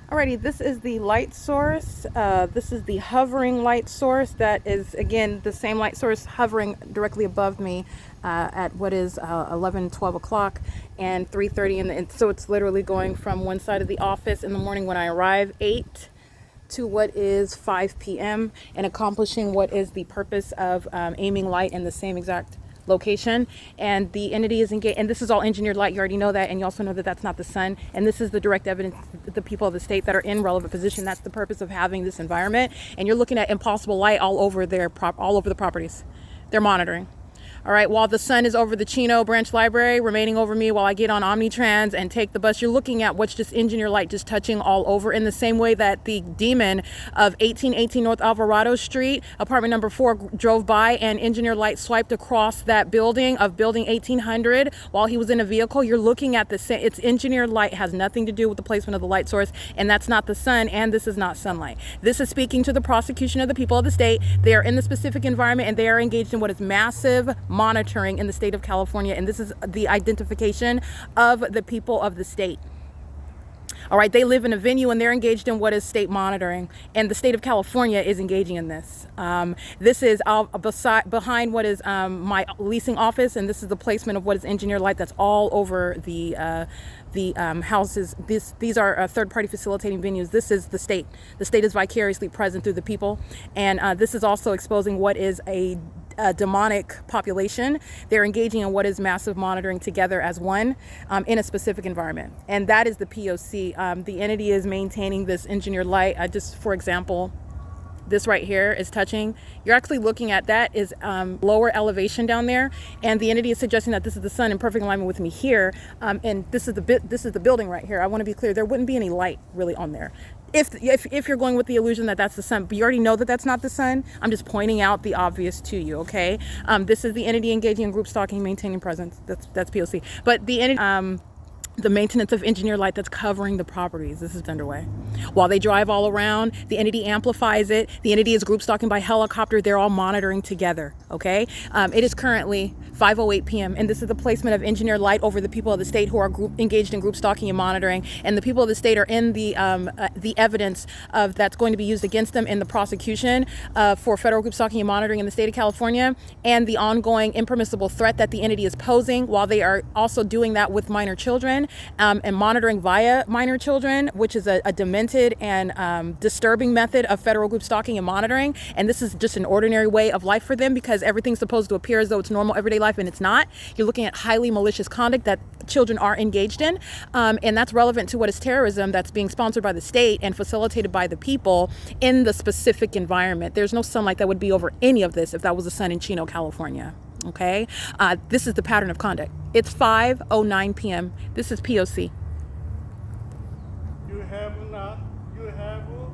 Alrighty, this is the light source. This is the hovering light source that is, again, the same light source hovering directly above me at what is 11, 12 o'clock and 3:30. And so it's literally going from one side of the office in the morning when I arrive, 8 to what is 5 p.m. and accomplishing what is the purpose of aiming light in the same exact location. And the entity is engaged, and this is all engineered light. You already know that, and you also know that that's not the sun. And this is the direct evidence that the people of the state that are in relevant position, that's the purpose of having this environment. And you're looking at impossible light all over all over the properties. They're monitoring. All right, while the sun is over the Chino Branch Library, remaining over me while I get on Omnitrans and take the bus, you're looking at what's just engineer light just touching all over, in the same way that the demon of 1818 North Alvarado Street, apartment number 4, drove by and engineer light swiped across that building of building 1800 while he was in a vehicle. You're looking at the same, it's engineered light, has nothing to do with the placement of the light source, and that's not the sun, and this is not sunlight. This is speaking to the prosecution of the people of the state. They are in the specific environment and they are engaged in what is massive monitoring in the state of California, and this is the identification of the people of the state. All right, they live in a venue and they're engaged in what is state monitoring, and the state of California is engaging in this. This is behind what is my leasing office, and this is the placement of what is engineered light that's all over the houses. These are third-party facilitating venues. This is the state. The state is vicariously present through the people, and this is also exposing what is a demonic population. They're engaging in what is massive monitoring together as one in a specific environment, and that is the P.O.C. The entity is maintaining this engineered light. Just for example, this right here is touching. You're actually looking at that is lower elevation down there, and the entity is suggesting that this is the sun in perfect alignment with me here, and this is the building right here. I want to be clear, there wouldn't be any light really on there if you're going with the illusion that that's the sun, but you already know that that's not the sun. I'm just pointing out the obvious to you. Okay, this is the entity engaging in group stalking, maintaining presence. That's P.O.C. But the entity, the maintenance of engineered light that's covering the properties, this is underway. While they drive all around, the entity amplifies it. The entity is group stalking by helicopter. They're all monitoring together, okay? It is currently 5:08 p.m. and this is the placement of engineered light over the people of the state who are engaged in group stalking and monitoring. And the people of the state are in the evidence of that's going to be used against them in the prosecution for federal group stalking and monitoring in the state of California, and the ongoing impermissible threat that the entity is posing while they are also doing that with minor children. And monitoring via minor children, which is a demented and disturbing method of federal group stalking and monitoring. And this is just an ordinary way of life for them because everything's supposed to appear as though it's normal everyday life, and it's not. You're looking at highly malicious conduct that children are engaged in, and that's relevant to what is terrorism that's being sponsored by the state and facilitated by the people in the specific environment. There's no sunlight that would be over any of this if that was the sun in Chino, California. Okay, this is the pattern of conduct. It's 5:09 p.m. This is P.O.C. You have not. You have.